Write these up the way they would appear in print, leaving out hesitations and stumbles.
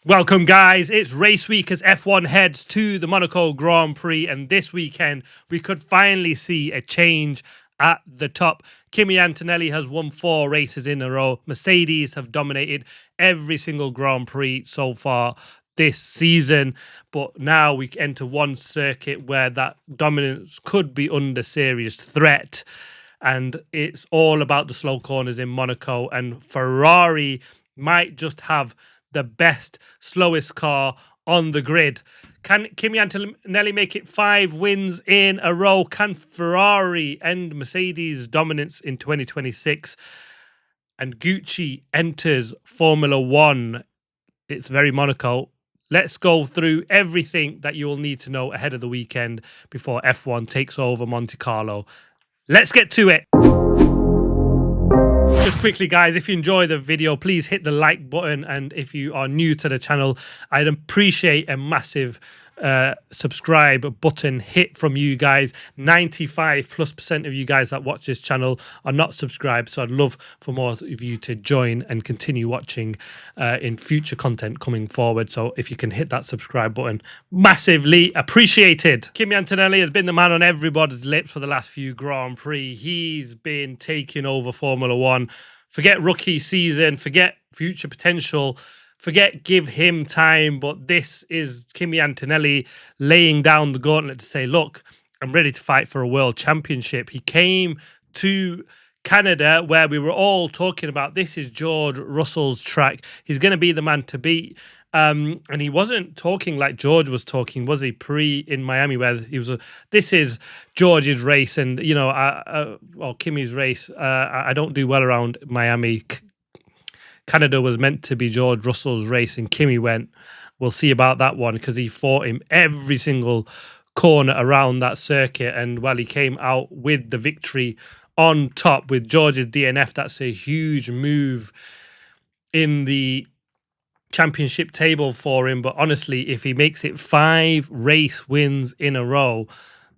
Welcome, guys. It's race week as F1 heads to the Monaco Grand Prix, and this weekend we could finally see a change at the top. Kimi Antonelli has won 4 races in a row. Mercedes have dominated every single Grand Prix so far this season, but now we enter one circuit where that dominance could be under serious threat, and it's all about the slow corners in Monaco, and Ferrari might just have the best, slowest car on the grid. Can Kimi Antonelli make it 5 wins in a row? Can Ferrari end Mercedes' dominance in 2026? And Gucci enters Formula One. It's very Monaco. Let's go through everything that you will need to know ahead of the weekend before F1 takes over Monte Carlo. Let's get to it. Just quickly, guys, if you enjoy the video, please hit the like button. And if you are new to the channel, I'd appreciate a massive subscribe button hit from you guys. 95+% of you guys that watch this channel are not subscribed, so I'd love for more of you to join and continue watching in future content coming forward. So if you can hit that subscribe button, massively appreciated. Kimi Antonelli has been the man on everybody's lips for the last few Grand Prix. He's been taking over Formula One. Forget rookie season, forget future potential, forget give him time, but this is Kimi Antonelli laying down the gauntlet to say, look, I'm ready to fight for a world championship. He came to Canada where we were all talking about this is George Russell's track. He's going to be the man to beat. And he wasn't talking like George was talking, was he? In Miami, where he was, this is George's race, and you know, or Kimi's race. I don't do well around Miami. Canada was meant to be George Russell's race, and Kimi went, we'll see about that one, because he fought him every single corner around that circuit. And while he came out with the victory on top with George's DNF, that's a huge move in the championship table for him. But honestly, if he makes it 5 race wins in a row,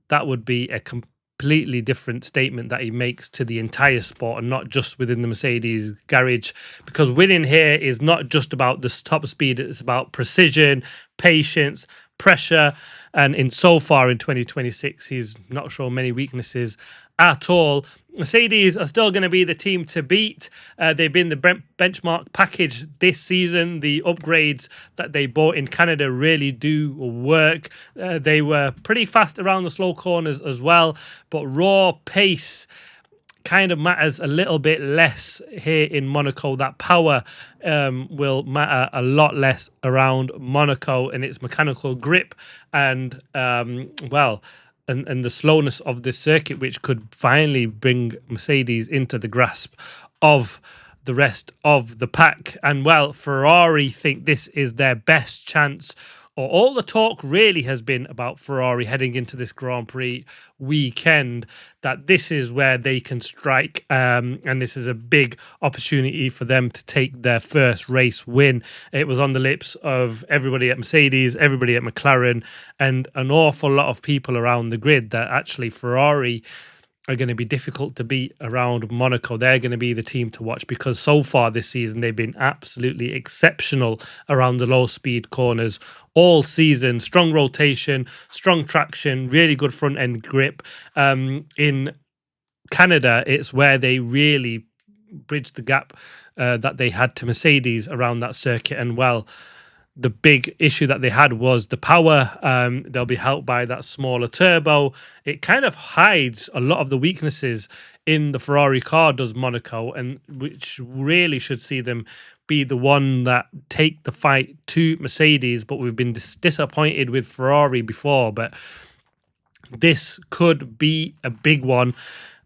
that would be a completely different statement that he makes to the entire sport and not just within the Mercedes garage, because winning here is not just about the top speed, it's about precision, patience, pressure. And in so far in 2026, he's not shown many weaknesses at all. Mercedes are still going to be the team to beat. They've been the benchmark package this season. The upgrades that they bought in Canada really do work. They were pretty fast around the slow corners as well, but raw pace kind of matters a little bit less here in Monaco. That power will matter a lot less around Monaco, and its mechanical grip and and the slowness of this circuit, which could finally bring Mercedes into the grasp of the rest of the pack. And well, Ferrari think this is their best chance, or all the talk really has been about Ferrari heading into this Grand Prix weekend, that this is where they can strike, and this is a big opportunity for them to take their first race win. It was on the lips of everybody at Mercedes, everybody at McLaren, and an awful lot of people around the grid that actually Ferrari are going to be difficult to beat around Monaco. They're going to be the team to watch, because so far this season they've been absolutely exceptional around the low speed corners all season. Strong rotation, strong traction, really good front end grip. In Canada, it's where they really bridged the gap that they had to Mercedes around that circuit. And well, the big issue that they had was the power. They'll be helped by that smaller turbo. It kind of hides a lot of the weaknesses in the Ferrari car, does Monaco, and which really should see them be the one that take the fight to Mercedes. But we've been disappointed with Ferrari before, but this could be a big one.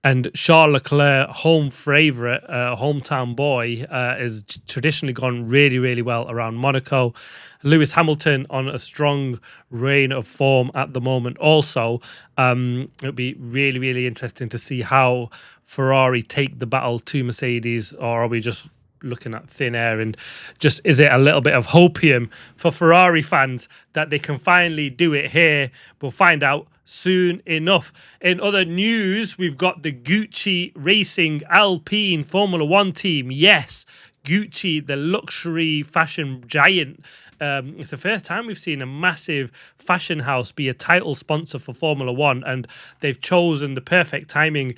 And Charles Leclerc, home favourite, hometown boy, has traditionally gone really, really well around Monaco. Lewis Hamilton on a strong reign of form at the moment also. It'll be really, really interesting to see how Ferrari take the battle to Mercedes, or are we just looking at thin air, and just is it a little bit of hopium for Ferrari fans that they can finally do it here? We'll find out soon enough. In other news, we've got the Gucci Racing Alpine Formula One team. Yes, Gucci, the luxury fashion giant. It's the first time we've seen a massive fashion house be a title sponsor for Formula One, and they've chosen the perfect timing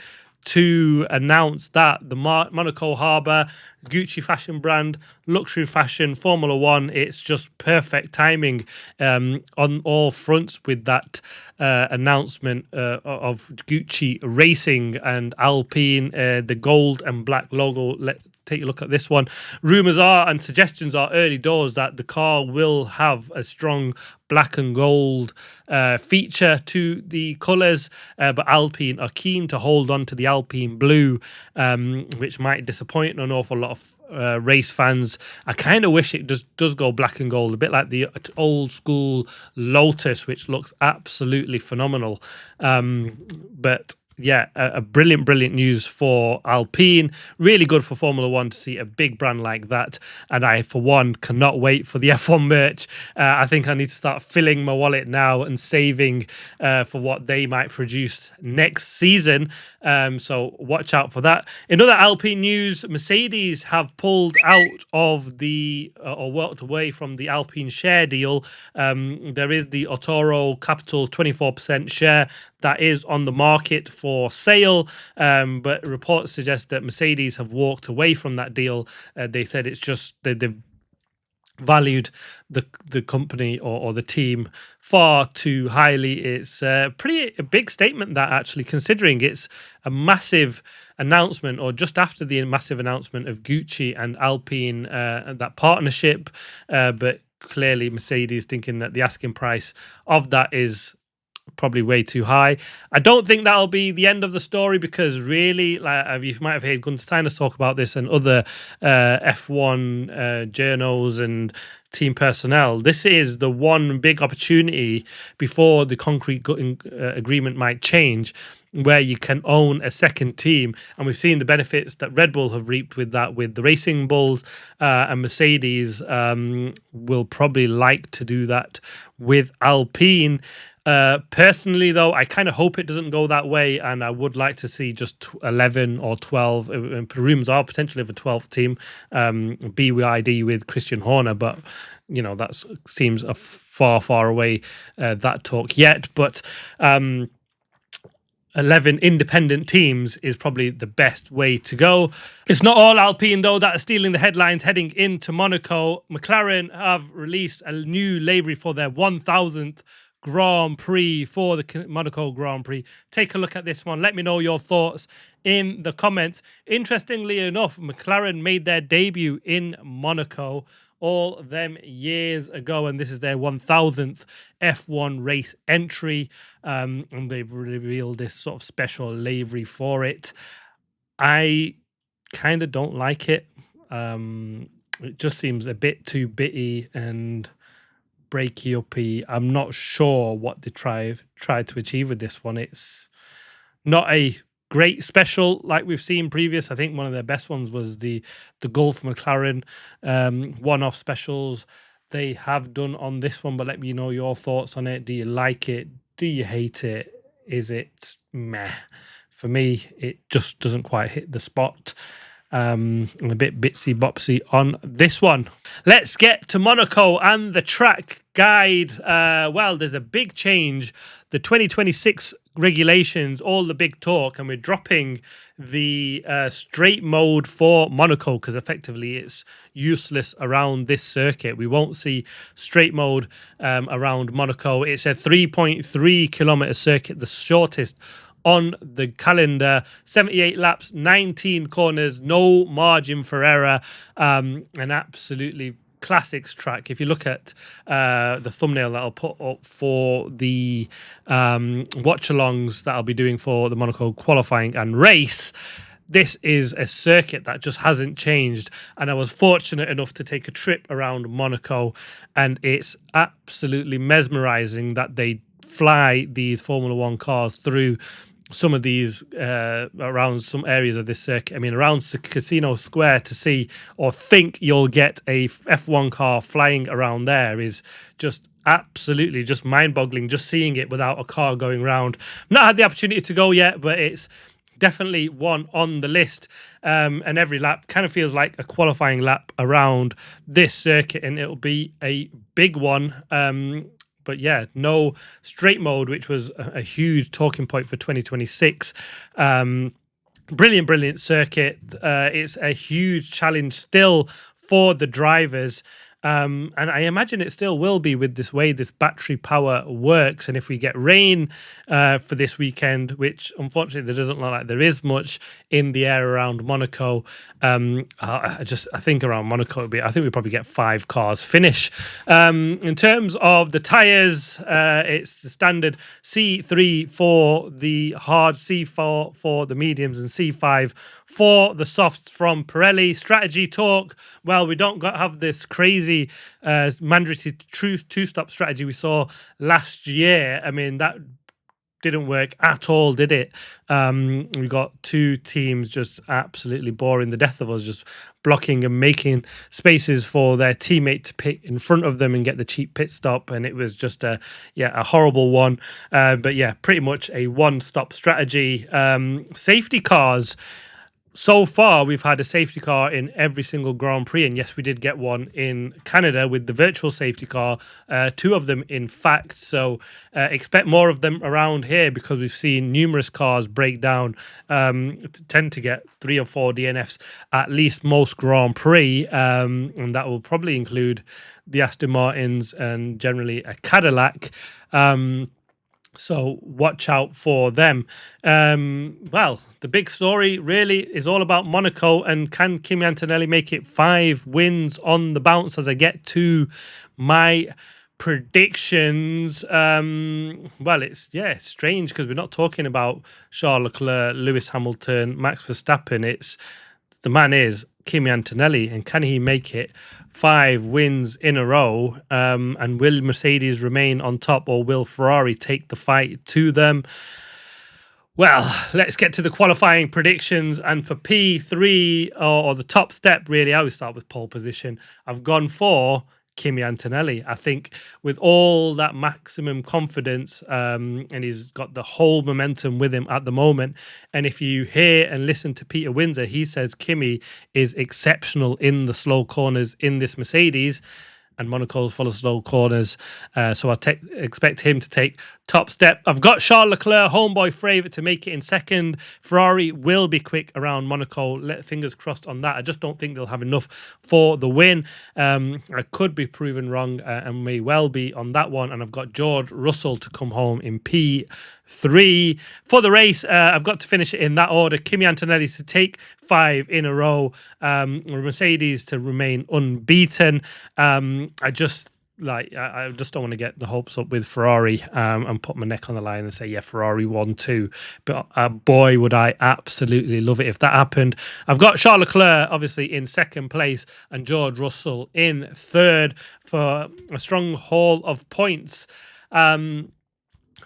to announce that the Monaco Harbour, Gucci fashion brand, luxury fashion, Formula One. It's just perfect timing on all fronts with that announcement of Gucci Racing and Alpine, the gold and black logo. Take a look at this one. Rumours are and suggestions are early doors that the car will have a strong black and gold feature to the colours, but Alpine are keen to hold on to the Alpine blue, which might disappoint an awful lot of race fans. I kind of wish it does go black and gold, a bit like the old school Lotus, which looks absolutely phenomenal. But yeah, a brilliant news for Alpine. Really good for Formula One to see a big brand like that. And I, for one, cannot wait for the F1 merch. I think I need to start filling my wallet now and saving for what they might produce next season. So watch out for that. In other Alpine news, Mercedes have pulled out of the or walked away from the Alpine share deal. There is the Otoro Capital 24% share that is on the market for sale, but reports suggest that Mercedes have walked away from that deal. They said it's just they've valued the company or the team far too highly. It's a big statement, that, actually, considering it's a massive announcement, or just after the massive announcement of Gucci and Alpine, that partnership, but clearly Mercedes thinking that the asking price of that is probably way too high. I don't think that'll be the end of the story, because really, like, you might have heard Gunther Steiner talk about this and other F1 journals and team personnel. This is the one big opportunity before the concrete agreement might change, where you can own a second team. And we've seen the benefits that Red Bull have reaped with that, with the Racing Bulls, and Mercedes will probably like to do that with Alpine. Personally, though, I kind of hope it doesn't go that way, and I would like to see just 11 or 12. Rumors are potentially of a 12th team, BYD with Christian Horner, but that seems a far away, that talk yet. But 11 independent teams is probably the best way to go. It's not all Alpine, though, that are stealing the headlines heading into Monaco. McLaren have released a new livery for their 1000th Grand Prix, for the Monaco Grand Prix. Take a look at this one. Let me know your thoughts in the comments. Interestingly enough, McLaren made their debut in Monaco all them years ago, and this is their 1000th F1 race entry, and they've revealed this sort of special livery for it. I kind of don't like it. It just seems a bit too bitty and breaky uppy. I'm not sure what they tried to achieve with this one. It's not a great special like we've seen previous. I think one of their best ones was the Gulf McLaren one-off specials they have done on this one. But let me know your thoughts on it. Do you like it? Do you hate it? Is it meh? For me, it just doesn't quite hit the spot. A bit bitsy bopsy on this one. Let's get to Monaco and the track guide. Well, there's a big change. The 2026 regulations, all the big talk, and we're dropping the straight mode for Monaco, because effectively it's useless around this circuit. We won't see straight mode around Monaco. It's a 3.3 kilometer circuit, the shortest on the calendar, 78 laps, 19 corners, no margin for error, an absolutely classics track. If you look at the thumbnail that I'll put up for the watch-alongs that I'll be doing for the Monaco qualifying and race, this is a circuit that just hasn't changed. And I was fortunate enough to take a trip around Monaco, and it's absolutely mesmerizing that they fly these Formula One cars through some of these around some areas of this circuit. I mean, around Casino Square, to see or think you'll get a F1 car flying around there is just absolutely just mind-boggling, just seeing it without a car going around. Not had the opportunity to go yet, but it's definitely one on the list. And every lap kind of feels like a qualifying lap around this circuit, and it'll be a big one. But yeah, no straight mode, which was a huge talking point for 2026. Brilliant circuit. It's a huge challenge still for the drivers. And I imagine it still will be with this way this battery power works. And if we get rain for this weekend, which unfortunately there doesn't look like there is much in the air around Monaco, I think around Monaco I think we probably get 5 cars finish. In terms of the tyres, it's the standard C3 for the hard, C4 for the mediums, and C5 for the softs from Pirelli. Strategy talk. Well, we don't have this crazy mandatory two-stop strategy we saw last year. I mean, that didn't work at all, did it? We got 2 teams just absolutely boring the death of us, just blocking and making spaces for their teammate to pit in front of them and get the cheap pit stop, and it was just a horrible one. But yeah, pretty much a one-stop strategy. Safety cars. So far, we've had a safety car in every single Grand Prix, and yes, we did get one in Canada with the virtual safety car, 2 of them, in fact. So expect more of them around here, because we've seen numerous cars break down, tend to get 3 or 4 DNFs at least most Grand Prix, and that will probably include the Aston Martins and generally a Cadillac. So watch out for them. Well, the big story really is all about Monaco, and can Kimi Antonelli make it 5 wins on the bounce as I get to my predictions. Well, it's strange because we're not talking about Charles Leclerc, Lewis Hamilton, Max Verstappen. It's the man is Kimi Antonelli, and can he make it 5 wins in a row? And will Mercedes remain on top, or will Ferrari take the fight to them? Well, let's get to the qualifying predictions. And for P3, or the top step, really, I always start with pole position. I've gone for Kimi Antonelli. I think with all that maximum confidence, and he's got the whole momentum with him at the moment. And if you hear and listen to Peter Windsor, he says Kimi is exceptional in the slow corners in this Mercedes, and Monaco's full of slow corners. So I expect him to take top step. I've got Charles Leclerc, homeboy favourite, to make it in second. Ferrari will be quick around Monaco. Fingers crossed on that. I just don't think they'll have enough for the win. I could be proven wrong, and may well be on that one. And I've got George Russell to come home in P3. For the race, I've got to finish it in that order. Kimi Antonelli to take 5 in a row. Mercedes to remain unbeaten. I just don't want to get the hopes up with Ferrari and put my neck on the line and say, yeah, Ferrari won too. But boy, would I absolutely love it if that happened. I've got Charles Leclerc, obviously, in second place, and George Russell in third for a strong haul of points.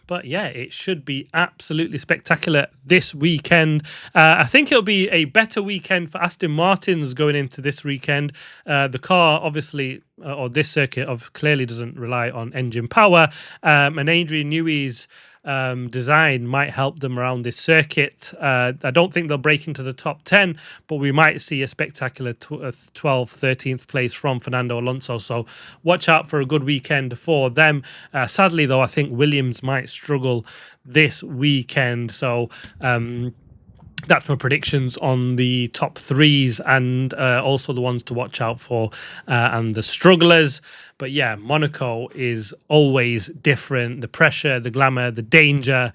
But yeah, it should be absolutely spectacular this weekend. I think it'll be a better weekend for Aston Martins going into this weekend. The car, obviously, or this circuit, clearly doesn't rely on engine power. And Adrian Newey's design might help them around this circuit. I don't think they'll break into the top 10, but we might see a spectacular 12th, 13th place from Fernando Alonso. So watch out for a good weekend for them. Sadly, though, I think Williams might struggle this weekend. So that's my predictions on the top 3s, and also the ones to watch out for and the strugglers. But yeah, Monaco is always different. The pressure, the glamour, the danger,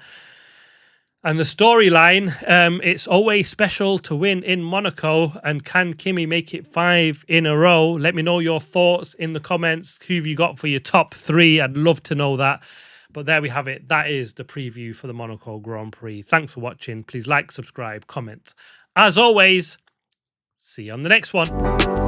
and the storyline. It's always special to win in Monaco. And can Kimi make it 5 in a row? Let me know your thoughts in the comments. Who have you got for your top 3? I'd love to know that. But there we have it. That is the preview for the Monaco Grand Prix. Thanks for watching. Please like, subscribe, comment. As always, see you on the next one.